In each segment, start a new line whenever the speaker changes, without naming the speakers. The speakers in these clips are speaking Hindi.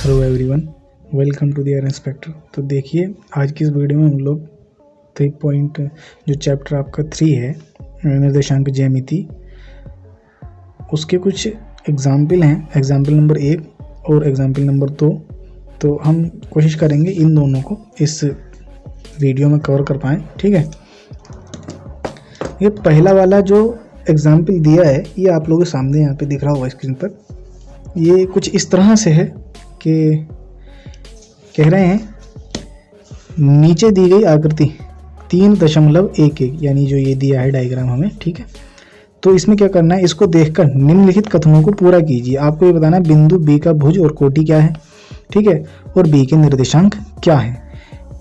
Hello everyone, welcome to the air inspector. तो देखिए आज की इस वीडियो में हम लोग 3 पॉइंट जो चैप्टर आपका 3 है निर्देशांक ज्यामिति, उसके कुछ एग्जाम्पल हैं, एग्जाम्पल नंबर 1 और एग्जाम्पल नंबर 2। तो हम कोशिश करेंगे इन दोनों को इस वीडियो में कवर कर पाएँ। ठीक है, ये पहला वाला जो एग्जाम्पल दिया है ये आप लोगों के सामने यहाँ पे दिख रहा होगा स्क्रीन पर। ये कुछ इस तरह से है कि कह रहे हैं नीचे दी गई आकृति 3.11 यानी जो ये दिया है डायग्राम हमें, ठीक है। तो इसमें क्या करना है, इसको देखकर निम्नलिखित कथनों को पूरा कीजिए। आपको ये बताना है बिंदु बी का भुज और कोटि क्या है, ठीक है, और बी के निर्देशांक क्या है,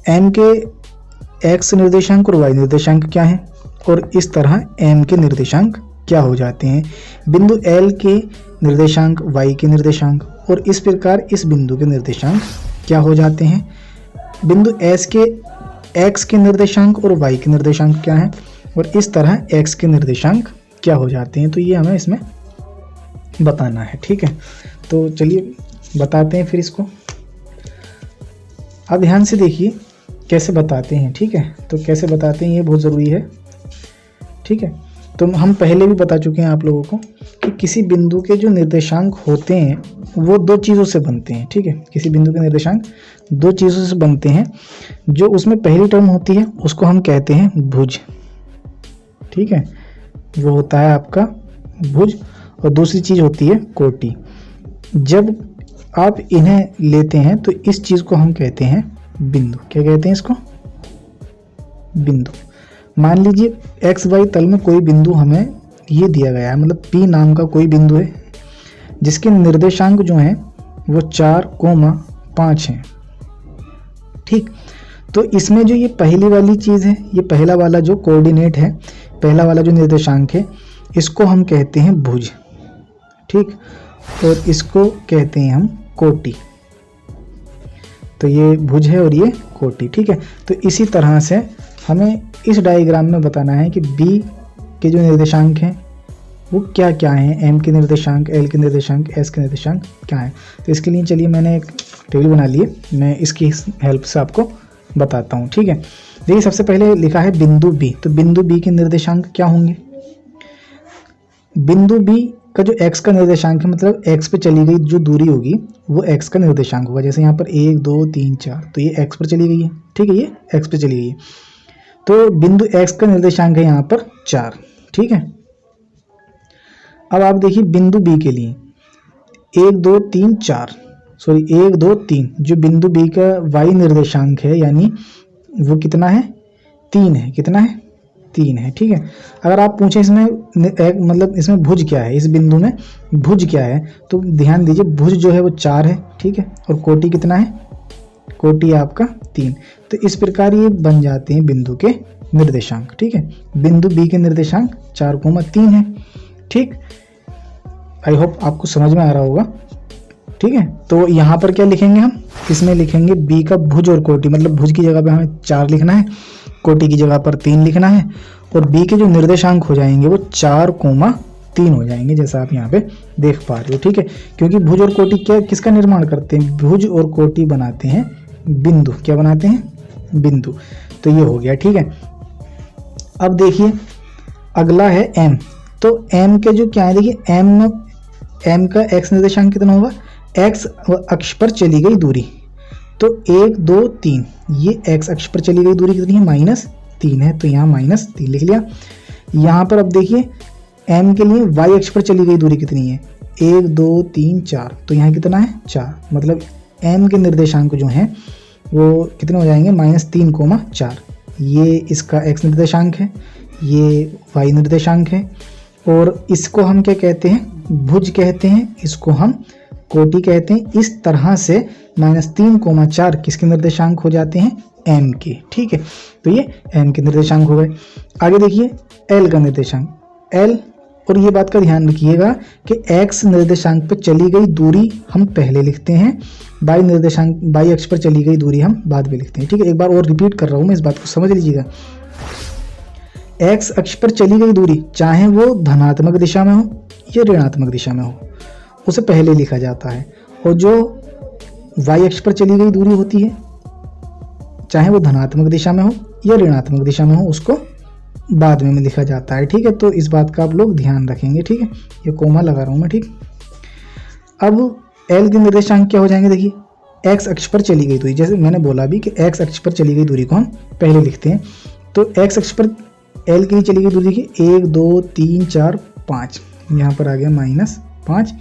एम के एक्स निर्देशांक और वाई निर्देशांक क्या है, और इस तरह एम के निर्देशांक क्या हो जाते हैं, बिंदु एल के निर्देशांक, वाई के निर्देशांक, और इस प्रकार इस बिंदु के निर्देशांक क्या हो जाते हैं, बिंदु एस के एक्स के निर्देशांक और वाई के निर्देशांक क्या हैं, और इस तरह एक्स के निर्देशांक क्या हो जाते हैं। तो ये हमें इसमें बताना है, ठीक है। तो चलिए बताते हैं फिर इसको। अब ध्यान से देखिए कैसे बताते हैं, ठीक है। तो कैसे बताते हैं ये बहुत ज़रूरी है, ठीक है। तो हम पहले भी बता चुके हैं आप लोगों को कि किसी बिंदु के जो निर्देशांक होते हैं वो दो चीज़ों से बनते हैं, ठीक है। किसी बिंदु के निर्देशांक दो चीज़ों से बनते हैं। जो उसमें पहली टर्म होती है उसको हम कहते हैं भुज, ठीक है, वो होता है आपका भुज, और दूसरी चीज़ होती है कोटि। जब आप इन्हें लेते हैं तो इस चीज़ को हम कहते हैं बिंदु। क्या कहते हैं इसको? बिंदु। मान लीजिए एक्स वाई तल में कोई बिंदु हमें ये दिया गया है, मतलब P नाम का कोई बिंदु है जिसके निर्देशांक जो हैं वो 4,5 हैं, ठीक। तो इसमें जो ये पहली वाली चीज़ है, ये पहला वाला जो कोऑर्डिनेट है, पहला वाला जो निर्देशांक है, इसको हम कहते हैं भुज, ठीक, और इसको कहते हैं हम कोटि। तो ये भुज है और ये कोटि, ठीक है। तो इसी तरह से हमें इस डायग्राम में बताना है कि बी के जो निर्देशांक हैं वो क्या क्या हैं, एम के निर्देशांक, एल के निर्देशांक, एस के निर्देशांक क्या हैं। तो इसके लिए चलिए मैंने एक टेबल बना ली है, मैं इसकी हेल्प से आपको बताता हूँ, ठीक है। देखिए सबसे पहले लिखा है बिंदु बी। तो बिंदु बी के निर्देशांक क्या होंगे? बिंदु बी का जो एक्स का निर्देशांक है, मतलब एक्स पे चली गई जो दूरी होगी वो एक्स का निर्देशांक होगा। जैसे यहाँ पर 1 2 3 4, तो ये एक्स पर चली गई है, ठीक है, ये एक्स पे चली गई है। तो बिंदु एक्स का निर्देशांक है यहाँ पर 4, ठीक है। अब आप देखिए बिंदु बी के लिए 1 2 3 4, सॉरी 1 2 3, जो बिंदु बी का वाई निर्देशांक है यानी वो कितना है? 3 है। कितना है? 3 है, ठीक है। अगर आप पूछें इसमें मतलब इसमें भुज क्या है, इस बिंदु में भुज क्या है, तो ध्यान दीजिए भुज जो है वो 4 है, ठीक है, और कोटि कितना है? कोटि आपका 3। तो इस प्रकार ये बन जाते हैं बिंदु के निर्देशांक, ठीक है। बिंदु बी के निर्देशांक 4,3 है, ठीक। आई होप आपको समझ में आ रहा होगा, ठीक है। तो यहाँ पर क्या लिखेंगे हम? इसमें लिखेंगे बी का भुज और कोटि, मतलब भुज की जगह पे हमें 4 लिखना है, कोटि की जगह पर 3 लिखना है, और बी के जो निर्देशांक हो जाएंगे वो 4,3 हो जाएंगे, जैसा आप यहाँ पे देख पा रहे हो, ठीक है। क्योंकि भुज और कोटि क्या किसका निर्माण करते हैं? भुज और कोटि बनाते हैं बिंदु। क्या बनाते हैं? बिंदु। तो ये हो गया, ठीक है। अब देखिए अगला है एम। तो एम के जो क्या है, देखिए एम का एक्स निर्देशांक कितना होगा? एक्स अक्ष पर चली गई दूरी। तो 1 2 3, ये एक्स अक्ष पर चली गई दूरी कितनी है? -3 है, तो यहाँ -3 लिख लिया। यहाँ पर अब देखिए एम के लिए वाई अक्ष पर चली गई दूरी कितनी है? 1 2 3 4, तो यहाँ कितना है? 4। मतलब एम के निर्देशांक जो हैं वो कितने हो जाएंगे? -3,4। ये इसका एक्स निर्देशांक है, ये वाई निर्देशांक है, और इसको हम क्या कहते हैं? भुज कहते हैं, इसको हम कोटि कहते हैं। इस तरह से -3,4 किसके निर्देशांक हो जाते हैं? एम के, ठीक है। तो ये एम के निर्देशांक हो गए। आगे देखिए एल का निर्देशांक, एल, और ये बात का ध्यान रखिएगा कि एक्स निर्देशांक पर चली गई दूरी हम पहले लिखते हैं, वाई निर्देशांक, वाई अक्ष पर चली गई दूरी हम बाद में लिखते हैं, ठीक है। एक बार और रिपीट कर रहा हूँ मैं, इस बात को समझ लीजिएगा। एक्स अक्ष पर चली गई दूरी चाहे वो धनात्मक दिशा में हो या ऋणात्मक दिशा में हो, उसे पहले लिखा जाता है, और जो वाई अक्ष पर चली गई दूरी होती है, चाहे वो धनात्मक दिशा में हो या ऋणात्मक दिशा में हो, उसको बाद में लिखा जाता है। ठीक है, तो इस बात का आप लोग ध्यान रखेंगे। ठीक है, ये कोमा लगा रहा हूँ मैं। ठीक, अब एल के निर्देशांक क्या हो जाएंगे, देखिए एक्स अक्ष पर चली गई दूरी, जैसे मैंने बोला भी कि एक्स अक्ष पर चली गई दूरी को हम पहले लिखते हैं। तो एक्स अक्ष पर एल के लिए चली गई दूरी की 1 2 3 4 5, यहाँ पर आ गया -5।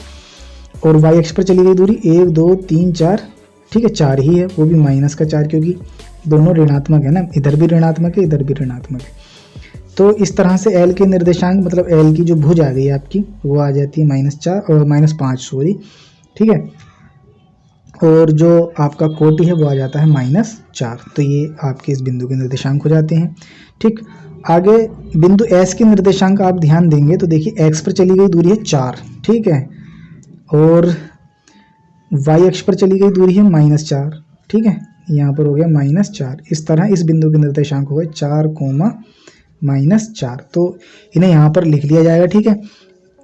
और वाई अक्ष पर चली गई दूरी 1 2 3 4, ठीक है 4 ही है, वो भी -4 क्योंकि दोनों ऋणात्मक है ना, इधर भी ऋणात्मक है इधर भी ऋणात्मक है। तो इस तरह से एल के निर्देशांक मतलब एल की जो भुज आ गई आपकी वो आ जाती है -4 और -5 सॉरी। ठीक है, और जो आपका कोटि है वो आ जाता है -4। तो ये आपके इस बिंदु के निर्देशांक हो जाते हैं। ठीक, आगे बिंदु एस के निर्देशांक आप ध्यान देंगे तो देखिए एक्स पर चली गई दूरी है 4, ठीक है, और वाई अक्ष पर चली गई दूरी है -4, ठीक है, यहाँ पर हो गया -4। इस तरह इस बिंदु के निर्देशांक हो गए 4, -4। तो इन्हें यहाँ पर लिख लिया जाएगा। ठीक है,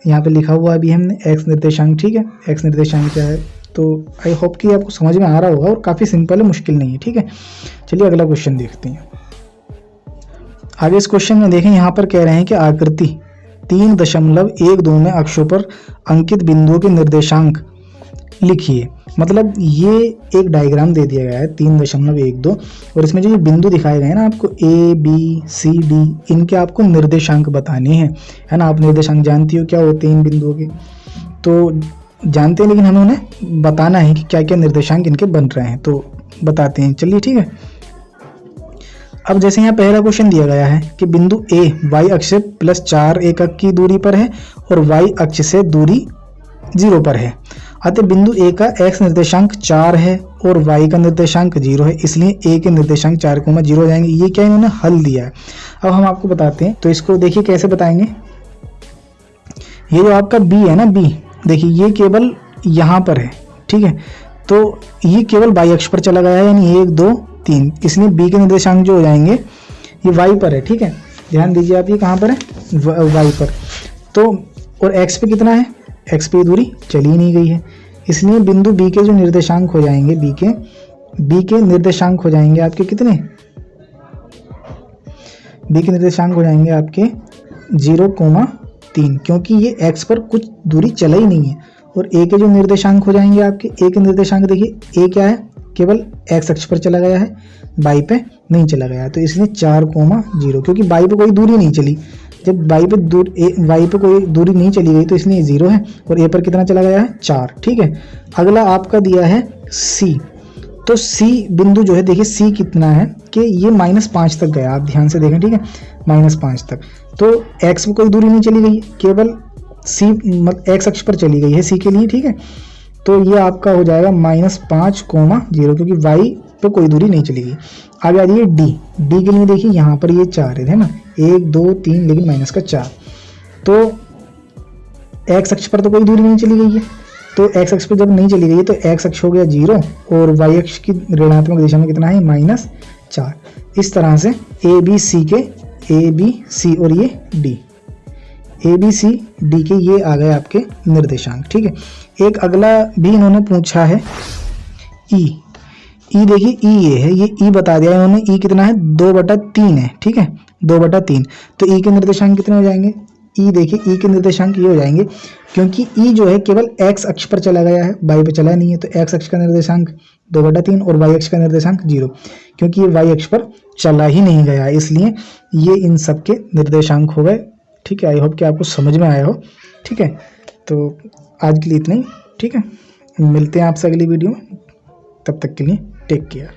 यहाँ पे लिखा हुआ अभी हमने एक्स निर्देशांक। ठीक है, एक्स निर्देशांक क्या है, तो आई होप कि आपको समझ में आ रहा होगा और काफ़ी सिंपल है, मुश्किल नहीं है। ठीक है, चलिए अगला क्वेश्चन देखते हैं। आगे इस क्वेश्चन में देखें, यहाँ पर कह रहे हैं कि आकृति 3.12 में अक्षों पर अंकित बिंदुओं के निर्देशांक लिखिए। मतलब ये एक डायग्राम दे दिया गया है 3.12 और इसमें जो ये बिंदु दिखाए गए हैं ना आपको ए बी सी डी, इनके आपको निर्देशांक बताने हैं, है ना। आप निर्देशांक जानती हो क्या होते हैं इन बिंदुओं के, तो जानते हैं, लेकिन हमें उन्हें बताना है कि क्या क्या निर्देशांक इनके बन रहे हैं, तो बताते हैं। चलिए ठीक है, अब जैसे यहाँ पहला क्वेश्चन दिया गया है कि बिंदु ए वाई अक्ष से +4 एकक की दूरी पर है और वाई अक्ष से दूरी 0 पर है। अतः बिंदु ए का एक्स निर्देशांक 4 है और वाई का निर्देशांक 0 है, इसलिए ए के निर्देशांक 4,0 हो जाएंगे। ये क्या इन्होंने हल दिया है, अब हम आपको बताते हैं। तो इसको देखिए कैसे बताएंगे। ये जो आपका बी है ना, बी देखिए ये केवल यहाँ पर है, ठीक है, तो ये केवल वाई अक्ष पर चला गया है, यानी 1 2 3, इसलिए बी के निर्देशांक जो हो जाएंगे ये वाई पर है। ठीक है, ध्यान दीजिए आप, ये कहाँ पर है, वाई पर। तो और एक्स पे कितना है, एक्स पे दूरी चली ही नहीं गई है, इसलिए बिंदु बी के जो निर्देशांक हो जाएंगे, बी के निर्देशांक हो जाएंगे आपके कितने, बी के निर्देशांक हो जाएंगे आपके 0,3, क्योंकि ये एक्स पर कुछ दूरी चला ही नहीं है। और ए के जो निर्देशांक हो जाएंगे आपके, ए के निर्देशांक देखिए, ए क्या है, केवल एक्स अक्ष पर चला गया है, वाई पे नहीं चला गया है, तो इसलिए 4,0, क्योंकि वाई पे कोई दूरी नहीं चली। जब वाई पे कोई दूरी नहीं चली गई तो इसलिए 0 है, और ए पर कितना चला गया है, 4। ठीक है, अगला आपका दिया है सी। तो सी बिंदु जो है देखिए, सी कितना है कि ये -5 तक गया, आप ध्यान से देखें। ठीक है, -5 तक, तो एक्स पे कोई दूरी नहीं चली गई, केवल सी एक्स अक्ष पर चली गई है सी के लिए। ठीक है, तो ये आपका हो जाएगा -5,0, क्योंकि वाई पे कोई दूरी नहीं चली गई। आगे आ जाइए डी के लिए, देखिए यहाँ पर ये 4 है ना, 1 2 3, लेकिन -4, तो एक्स अक्ष पर तो कोई दूरी नहीं चली गई है, तो एक्स अक्ष पर जब नहीं चली गई है तो एक्स अक्ष हो गया 0 और वाई अक्ष की ऋणात्मक दिशा में कितना है, -4। इस तरह से ए बी सी और ये D, A B C D के ये आ गए आपके निर्देशांक। ठीक है, एक अगला भी इन्होंने पूछा है ई देखिए, ई ये है, ये ई बता दिया इन्होंने, ई कितना है, 2/3 है। ठीक है, 2/3, तो ई के निर्देशांक कितने हो जाएंगे, ई देखिए, ई के निर्देशांक ये हो जाएंगे, क्योंकि ई जो है केवल एक्स अक्ष पर चला गया है, वाई पे चला नहीं है, तो एक्स अक्ष का निर्देशांक 2/3 और वाई अक्ष का निर्देशांक 0, क्योंकि ये वाई अक्ष पर चला ही नहीं गया, इसलिए ये इन सब के निर्देशांक हो गए। ठीक है, आई होप कि आपको समझ में आया हो। ठीक है, तो आज के लिए इतना ही। ठीक है, मिलते हैं आपसे अगली वीडियो में, तब तक के लिए टेक केयर।